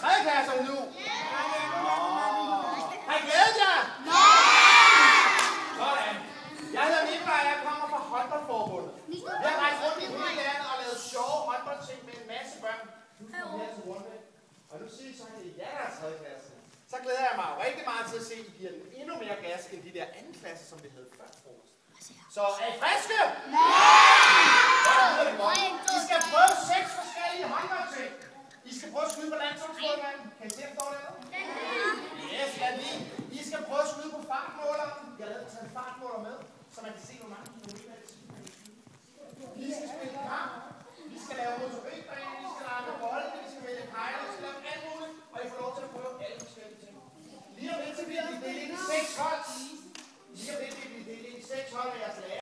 3. klasser nu? Har I glædet jer? Sådan. Jeg hedder Nikolaj, jeg kommer fra håndboldforbundet. Vi har rejst rundt i hele landet og lavet sjove håndboldting med en masse børn. Nu skal vi her til Rundvæk. Og nu siger I så, at jeg er 3. klasse. Så glæder jeg mig rigtig meget til at se, at I giver den endnu mere gas end de der 2. klasser, som vi havde før frokost. Så er I friske? I skal prøve 6 forskellige håndboldting. I skal prøve at skyde på landsholdsmålmanden. Kan I se, om står der? Yes, ja lige. I skal prøve at skyde på fartmåleren. Jeg har lavet en fartmåler med, så man kan se, hvor mange